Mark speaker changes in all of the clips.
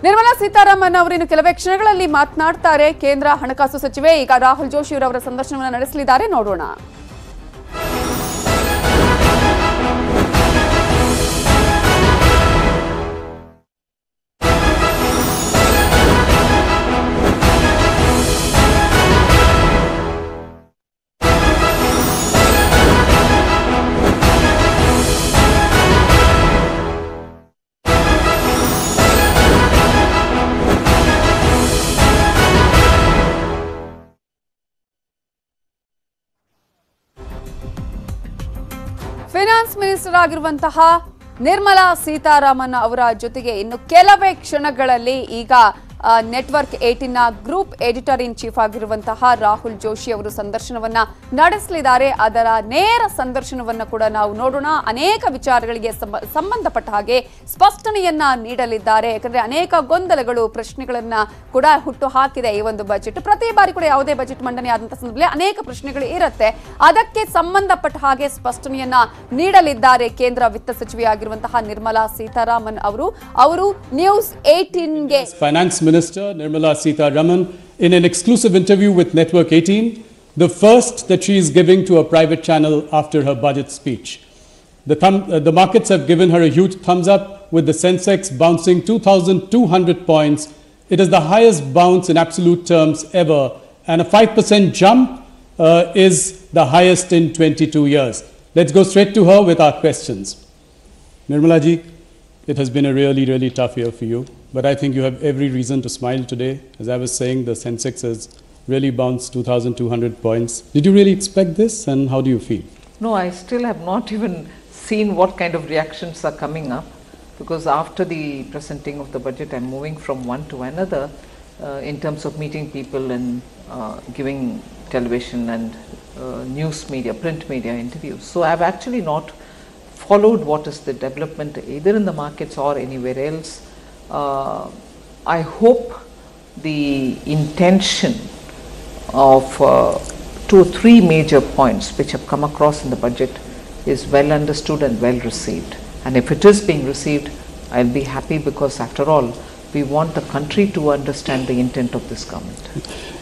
Speaker 1: ನಿರ್ಮಲಾ ಸೀತಾರಾಮನ್ ಅವರಿನ್ನು ಕೆಲವೇ ಕ್ಷಣಗಳಲ್ಲಿ ಮಾತನಾಡ್ತಾರೆ. ಕೇಂದ್ರ ಹಣಕಾಸು ಸಚಿವೆ ಈಗ ರಾಹುಲ್ ಜೋಶಿ ಅವರ ಸಂದರ್ಶನವನ್ನು ನಡೆಸಲಿದ್ದಾರೆ. ನೋಡೋಣ. ಫೈನಾನ್ಸ್ ಮಿನಿಸ್ಟರ್ ಆಗಿರುವಂತಹ ನಿರ್ಮಲಾ ಸೀತಾರಾಮನ್ ಅವರ ಜೊತೆಗೆ ಇನ್ನು ಕೆಲವೇ ಕ್ಷಣಗಳಲ್ಲಿ ಈಗ ನೆಟ್ವರ್ಕ್ 18ನ ಗ್ರೂಪ್ ಎಡಿಟರ್ ಇನ್ ಚೀಫ್ ಆಗಿರುವಂತಹ ರಾಹುಲ್ ಜೋಶಿ ಅವರು ಸಂದರ್ಶನವನ್ನ ನಡೆಸಲಿದ್ದಾರೆ. ಅದರ ನೇರ ಸಂದರ್ಶನವನ್ನ ಕೂಡ ನಾವು ನೋಡೋಣ. ಅನೇಕ ವಿಚಾರಗಳಿಗೆ ಸಂಬಂಧಪಟ್ಟ ಹಾಗೆ ಸ್ಪಷ್ಟನೆಯನ್ನ ನೀಡಲಿದ್ದಾರೆ. ಯಾಕಂದ್ರೆ ಅನೇಕ ಗೊಂದಲಗಳು, ಪ್ರಶ್ನೆಗಳನ್ನ ಕೂಡ ಹುಟ್ಟು ಹಾಕಿದೆ ಈ ಒಂದು ಬಜೆಟ್. ಪ್ರತಿ ಬಾರಿ ಕೂಡ ಯಾವುದೇ ಬಜೆಟ್ ಮಂಡನೆ ಆದಂತಹ ಸಂದರ್ಭದಲ್ಲಿ ಅನೇಕ ಪ್ರಶ್ನೆಗಳು ಇರುತ್ತೆ. ಅದಕ್ಕೆ ಸಂಬಂಧಪಟ್ಟ ಹಾಗೆ ಸ್ಪಷ್ಟನೆಯನ್ನ ನೀಡಲಿದ್ದಾರೆ ಕೇಂದ್ರ ವಿತ್ತ ಸಚಿವೆ ಆಗಿರುವಂತಹ ನಿರ್ಮಲಾ ಸೀತಾರಾಮನ್ ಅವರು news 18ಗೆ
Speaker 2: Minister Nirmala Sitharaman in an exclusive interview with Network 18, the first that she is giving to a private channel after her budget speech. The markets have given her a huge thumbs up, with the Sensex bouncing 2,200 points. It is the highest bounce in absolute terms ever, and a 5% jump is the highest in 22 years. Let's go straight to her with our questions. Nirmala ji, it has been a really, really tough year for you. But I think you have every reason to smile today. As I was saying, the Sensex has really bounced 2,200 points. Did you really expect this, and how do you feel?
Speaker 3: No, I still have not even seen what kind of reactions are coming up, because after the presenting of the budget, I'm moving from one to another in terms of meeting people and giving television and news media, print media interviews. So I've actually not followed what is the development either in the markets or anywhere else. I hope the intention of 2 or 3 major points which have come across in the budget is well understood and well received. And if it is being received, I'll be happy, because after all, we want the country to understand the intent of this government.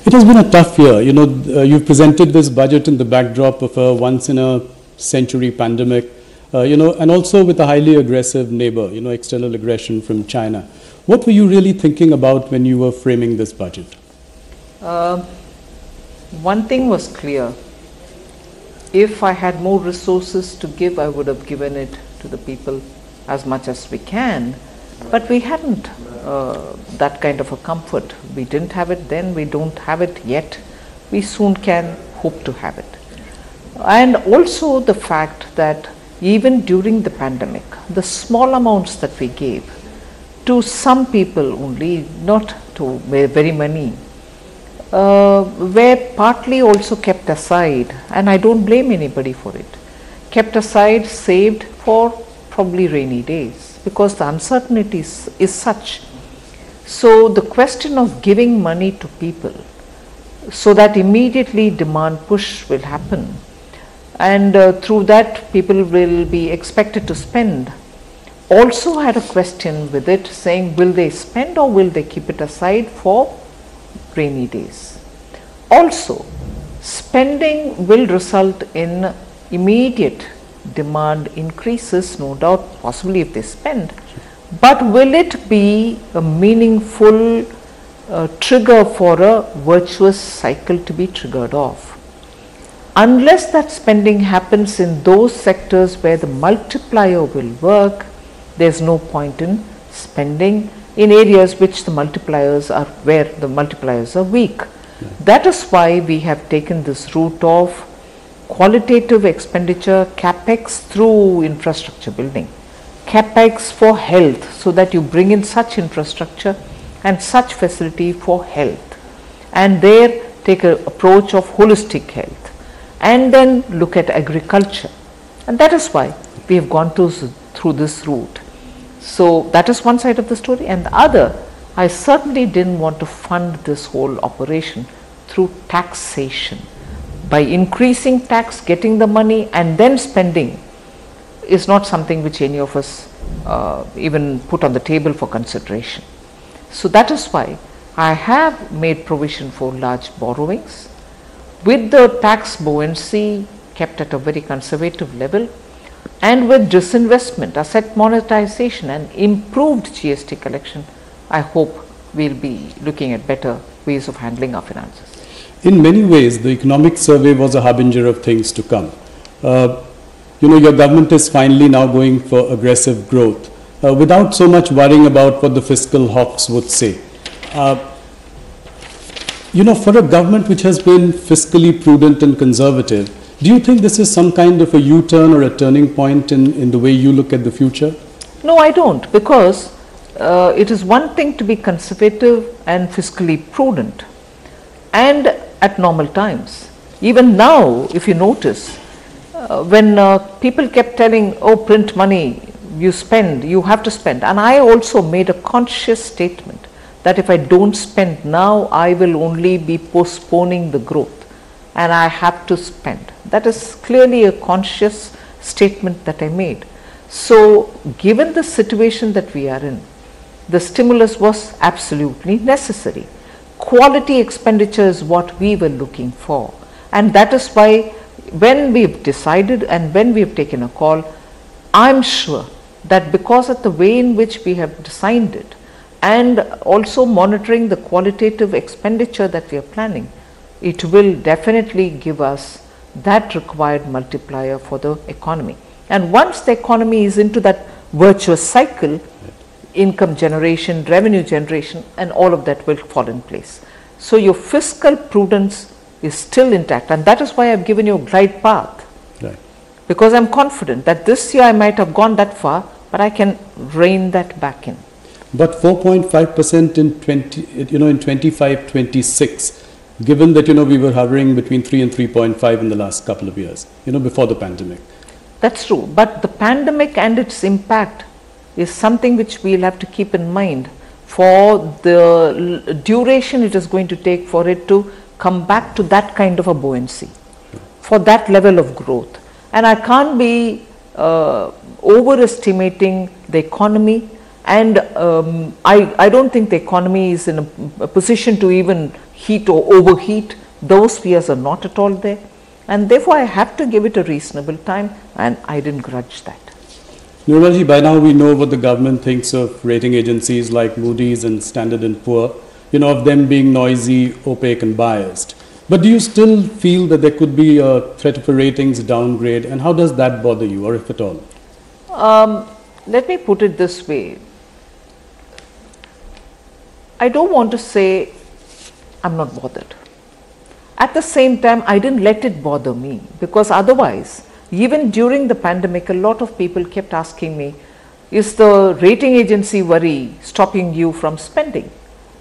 Speaker 2: It has been a tough year. You know, you've presented this budget in the backdrop of a once-in-a-century pandemic. And also with a highly aggressive neighbor, external aggression from China. What were you really thinking about when you were framing this budget?
Speaker 3: One thing was clear. If I had more resources to give, I would have given it to the people as much as we can. But we hadn't that kind of a comfort. We didn't have it then, we don't have it yet. We soon can hope to have it. And also the fact that even during the pandemic, the small amounts that we gave to some people only, not to very many, were partly also kept aside, and I don't blame anybody for it. Kept aside, saved for probably rainy days, because the uncertainty is such. So the question of giving money to people so that immediately demand push will happen, and through that people will be expected to spend, also had a question with it, saying will they spend or will they keep it aside for rainy days. Also, spending will result in immediate demand increases, no doubt, possibly if they spend, but will it be a meaningful trigger for a virtuous cycle to be triggered off? Unless that spending happens in those sectors where the multiplier will work, there's no point in spending in areas which the multipliers are, where the multipliers are weak. That is why we have taken this route of qualitative expenditure, capex through infrastructure building, capex for health, so that you bring in such infrastructure and such facility for health, and there take an approach of holistic health, and then look at agriculture. And that is why we have gone through this route. So that is one side of the story, and the other, I certainly didn't want to fund this whole operation through taxation. By increasing tax, getting the money and then spending is not something which any of us even put on the table for consideration. So that is why I have made provision for large borrowings with the tax buoyancy kept at a very conservative level, and with disinvestment, asset monetization and improved GST collection. I hope we'll be looking at better ways of handling our finances.
Speaker 2: In many ways, the economic survey was a harbinger of things to come. Your government is finally now going for aggressive growth without so much worrying about what the fiscal hawks would say. For a government which has been fiscally prudent and conservative, do you think this is some kind of a U-turn or a turning point in the way you look at the future?
Speaker 3: No, I don't, because it is one thing to be conservative and fiscally prudent, and at normal times. Even now, if you notice, when people kept telling, oh, print money, you have to spend. And I also made a conscious statement that if I don't spend now, I will only be postponing the growth and I have to spend. That is clearly a conscious statement that I made. So, given the situation that we are in, the stimulus was absolutely necessary. Quality expenditure is what we were looking for, and that is why when we've decided and when we've taken a call, I'm sure that because of the way in which we have designed it and also monitoring the qualitative expenditure that we are planning, it will definitely give us that required multiplier for the economy. And once the economy is into that virtuous cycle, income generation, revenue generation, and all of that will fall in place. So your fiscal prudence is still intact, and that is why I've given you a glide path.
Speaker 2: Right.
Speaker 3: Because I'm confident that this year I might have gone that far, but I can rein that back in.
Speaker 2: But 4.5% in 25-26, given that we were hovering between 3 and 3.5 in the last couple of years, before the pandemic.
Speaker 3: That's true, but the pandemic and its impact is something which we'll have to keep in mind for the duration it is going to take for it to come back to that kind of a buoyancy, for that level of growth. And I can't be overestimating the economy, and I don't think the economy is in a position to even heat or overheat. Those fears are not at all there, and therefore I have to give it a reasonable time, and I didn't grudge that.
Speaker 2: Nirmal ji, by now we know what the government thinks of rating agencies like Moody's and Standard & Poor, of them being noisy, opaque and biased. But do you still feel that there could be a threat of a ratings downgrade, and how does that bother you, or if at all?
Speaker 3: Let me put it this way. I don't want to say I'm not bothered. At the same time, I didn't let it bother me, because otherwise, even during the pandemic, a lot of people kept asking me, is the rating agency worry stopping you from spending?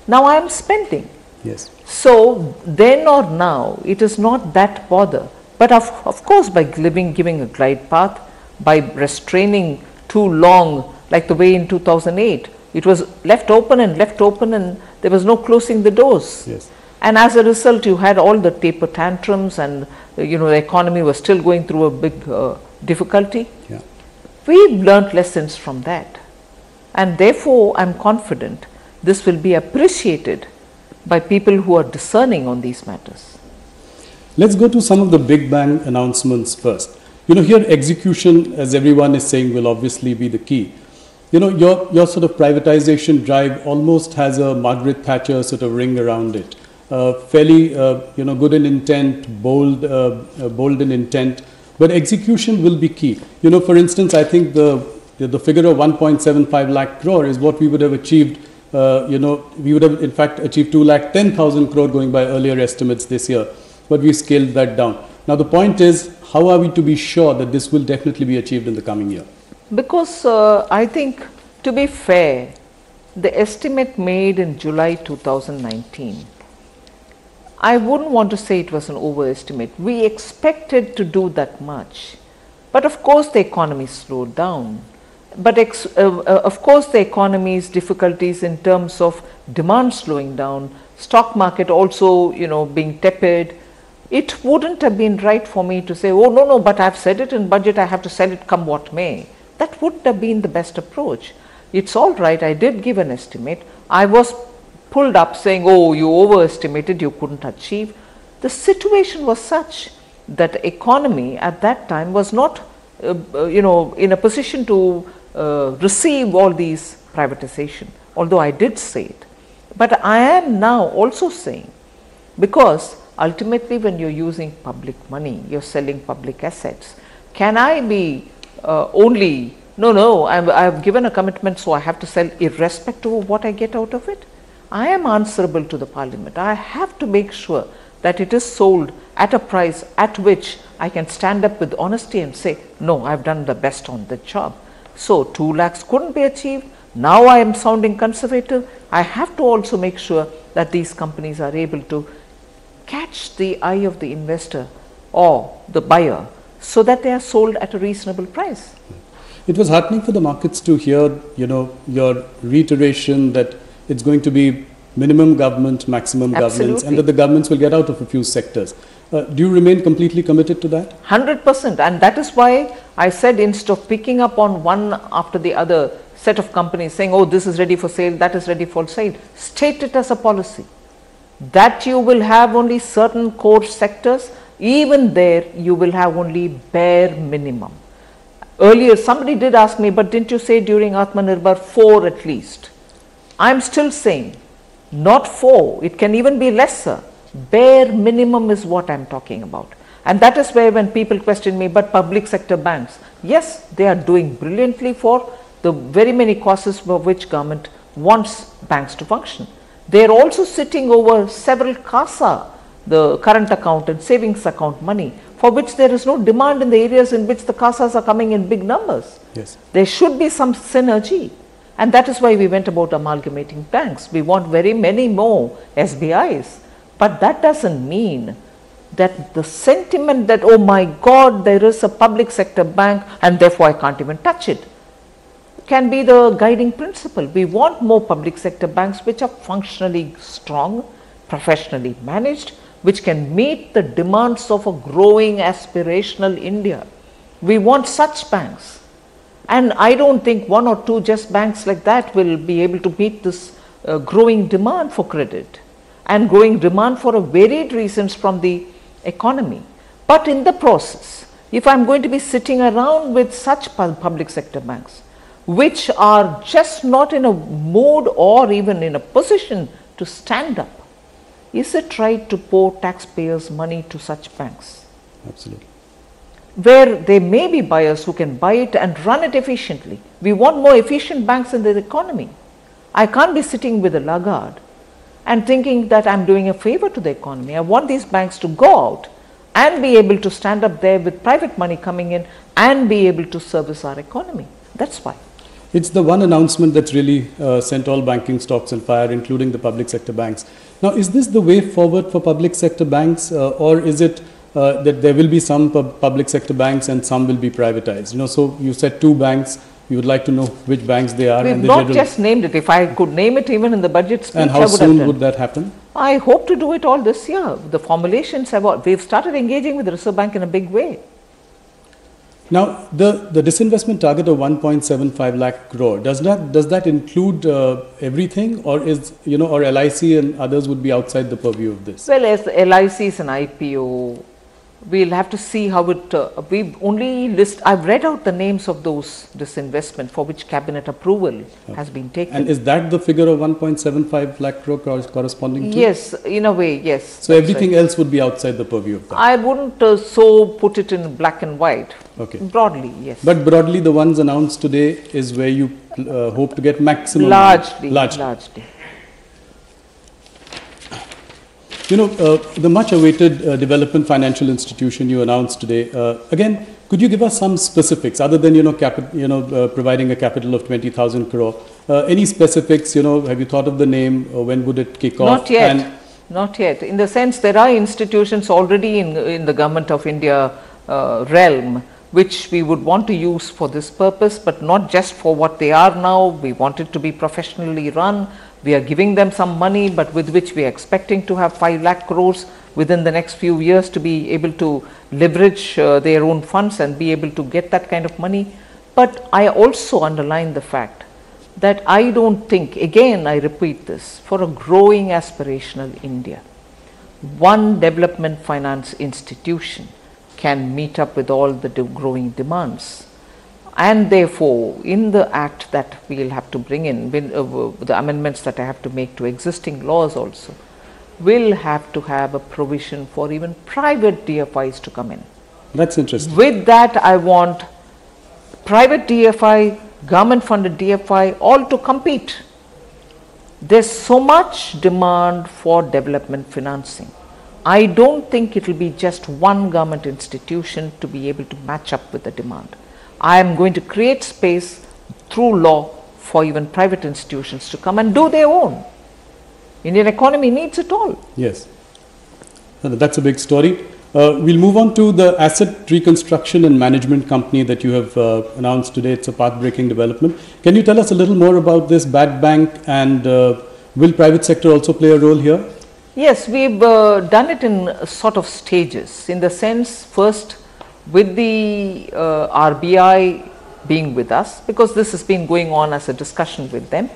Speaker 3: Now I am spending.
Speaker 2: Yes.
Speaker 3: So then or now, it is not that bother. But of course, by giving a glide path, by restraining too long, like the way in 2008, it was left open and there was no closing the doors.
Speaker 2: Yes.
Speaker 3: And as a result, you had all the taper tantrums, and the economy was still going through a big difficulty.
Speaker 2: Yeah.
Speaker 3: We've learnt lessons from that, and therefore I'm confident this will be appreciated by people who are discerning on these matters.
Speaker 2: Let's go to some of the big bang announcements first. Here execution, as everyone is saying, will obviously be the key. Your sort of privatization drive almost has a Margaret Thatcher sort of ring around it. Fairly, good in intent, bold in intent, but execution will be key. For instance, I think the figure of 1.75 lakh crore is what we would have achieved. We would have in fact achieved 2,10,000 crore going by earlier estimates this year, but we scaled that down. Now the point is, how are we to be sure that this will definitely be achieved in the coming year?
Speaker 3: Because I think, to be fair, the estimate made in July 2019, I wouldn't want to say it was an overestimate. We expected to do that much, but of course the economy slowed down. But of course the economy's difficulties in terms of demand slowing down, stock market also being tepid, it wouldn't have been right for me to say, oh no, but I've said it in budget, I have to sell it come what may. That wouldn't have been the best approach. it's all right, I did give an estimate. I was pulled up saying, oh, you overestimated, you couldn't achieve. The situation was such that the economy at that time was not, in a position to receive all these privatization, although I did say it. But I am now also saying, because ultimately when you're using public money, you're selling public assets, can I be no, I've given a commitment, so I have to sell irrespective of what I get out of it. I am answerable to the Parliament. I have to make sure that it is sold at a price at which I can stand up with honesty and say, no, I've done the best on the job. So 2 lakhs couldn't be achieved. Now I am sounding conservative. I have to also make sure that these companies are able to catch the eye of the investor or the buyer so that they are sold at a reasonable price.
Speaker 2: It was heartening for the markets to hear, your reiteration that it's going to be minimum government, maximum governments, and that the governments will get out of a few sectors. Do you remain completely committed to that?
Speaker 3: 100%, and that is why I said, instead of picking up on one after the other set of companies saying, oh, this is ready for sale, that is ready for sale, state it as a policy that you will have only certain core sectors. Even there you will have only bare minimum. Earlier somebody did ask me, but didn't you say during Atmanirbhar 4 at least? I am still saying not 4, it can even be lesser. Bare minimum is what I am talking about. And that is where when people question me, but public sector banks, yes, they are doing brilliantly for the very many causes for which government wants banks to function. They are also sitting over several CASA, the current account and savings account money, for which there is no demand in the areas in which the CASAs are coming in big numbers.
Speaker 2: Yes.
Speaker 3: There should be some synergy. And that is why we went about amalgamating banks. We want very many more SBIs. But that doesn't mean that the sentiment that, oh my God, there is a public sector bank and therefore I can't even touch it, can be the guiding principle. We want more public sector banks which are functionally strong, professionally managed, which can meet the demands of a growing aspirational India. We want such banks. And I don't think 1 or 2 just banks like that will be able to meet this growing demand for credit and growing demand for a varied reasons from the economy. But in the process, if I'm going to be sitting around with such public sector banks, which are just not in a mood or even in a position to stand up, is it right to pour taxpayers' money to such banks?
Speaker 2: Absolutely.
Speaker 3: Where there may be buyers who can buy it and run it efficiently. We want more efficient banks in the economy. I can't be sitting with a Lagarde and thinking that I'm doing a favor to the economy. I want these banks to go out and be able to stand up there with private money coming in and be able to service our economy. That's why.
Speaker 2: It's the one announcement that's really sent all banking stocks on fire, including the public sector banks. Now, is this the way forward for public sector banks, or is it that there will be some public sector banks and some will be privatized? So you said 2 banks. You would like to know which banks they are.
Speaker 3: We've not just named it. If I could name it even in the budget speech,
Speaker 2: and how soon would that happen? I
Speaker 3: hope to do it all this year. The formulations we've started engaging with the Reserve Bank in a big way.
Speaker 2: Now, the disinvestment target of 1.75 lakh crore, does that include everything, or is, or LIC and others would be outside the purview of this?
Speaker 3: Well, as LIC is an IPO, we'll have to see how it, I've read out the names of those disinvestment for which cabinet approval has been taken.
Speaker 2: And is that the figure of 1.75 lakh crore corresponding to?
Speaker 3: Yes, in a way, yes.
Speaker 2: So everything else would be outside the purview of that?
Speaker 3: I wouldn't so put it in black and white.
Speaker 2: Okay.
Speaker 3: Broadly, yes.
Speaker 2: But broadly, the ones announced today is where you hope to get maximum?
Speaker 3: Largely.
Speaker 2: The much awaited development financial institution you announced today, again, could you give us some specifics other than, providing a capital of 20,000 crore? Any specifics, have you thought of the name, or when would it kick off?
Speaker 3: Not yet. Not yet. In the sense, there are institutions already in the Government of India realm which we would want to use for this purpose, but not just for what they are now. We want it to be professionally run. We are giving them some money, but with which we are expecting to have 5 lakh crores within the next few years to be able to leverage their own funds and be able to get that kind of money. But I also underline the fact that I don't think, again I repeat this, for a growing aspirational India, one development finance institution can meet up with all the growing demands. And therefore, in the act that we will have to bring in, the amendments that I have to make to existing laws also, will have to have a provision for even private DFIs to come in.
Speaker 2: That's interesting.
Speaker 3: With that, I want private DFI, government funded DFI, all to compete. There's so much demand for development financing. I don't think it will be just one government institution to be able to match up with the demand. I am going to create space through law for even private institutions to come and do their own. Indian economy needs it all.
Speaker 2: Yes, that's a big story. We'll move on to the asset reconstruction and management company that you have announced today. It's a path-breaking development. Can you tell us a little more about this bad bank, and will private sector also play a role here?
Speaker 3: Yes, we've done it in sort of stages, in the sense, first with the RBI being with us, because this has been going on as a discussion with them.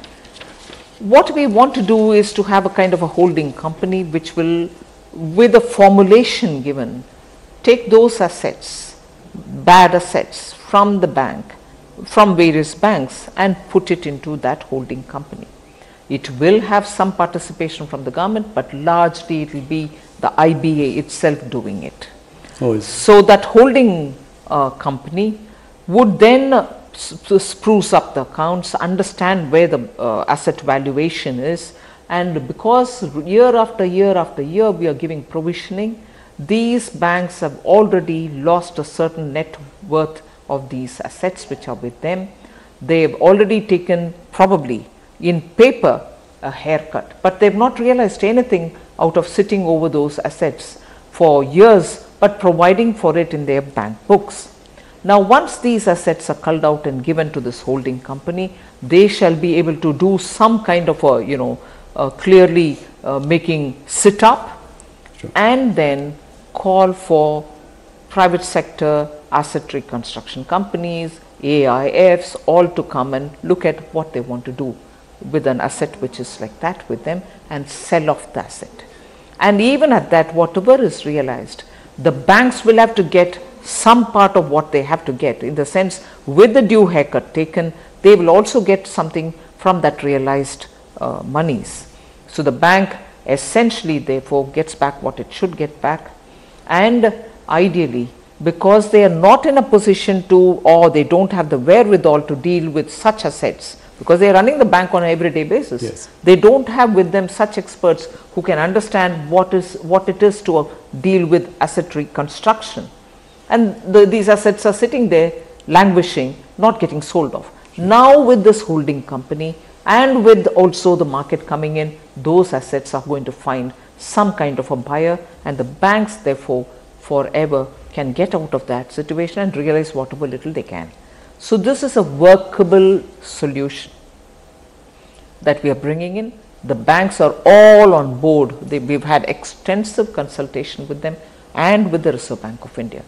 Speaker 3: What we want to do is to have a kind of a holding company which will, with a formulation given, take those assets, bad assets from the bank, from various banks, and put it into that holding company. It will have some participation from the government, but largely it will be the IBA itself doing it.
Speaker 2: Oh, yes.
Speaker 3: So that holding company would then spruce up the accounts, understand where the asset valuation is, and because year after year after year we are giving provisioning, these banks have already lost a certain net worth of these assets which are with them. They have already taken, probably in paper, a haircut, but they have not realized anything out of sitting over those assets for years, but providing for it in their bank books. Now, once these assets are culled out and given to this holding company, they shall be able to do some kind of a, clearly making sit up,
Speaker 2: Sure.
Speaker 3: and then call for private sector asset reconstruction companies, AIFs, all to come and look at what they want to do with an asset which is like that with them, and sell off the asset. And even at that, whatever is realized, the banks will have to get some part of what they have to get, in the sense, with the due haircut taken, they will also get something from that realized monies. So the bank essentially therefore gets back what it should get back, and ideally, because they are not in a position to, or they don't have the wherewithal to deal with such assets, because they are running the bank on an everyday basis.
Speaker 2: Yes.
Speaker 3: They don't have with them such experts who can understand what it is to deal with asset reconstruction. And these assets are sitting there languishing, not getting sold off. Now with this holding company and with also the market coming in, those assets are going to find some kind of a buyer, and the banks therefore forever can get out of that situation and realize whatever little they can. So this is a workable solution that we are bringing in. The banks are all on board. We've had extensive consultation with them and with the Reserve Bank of India.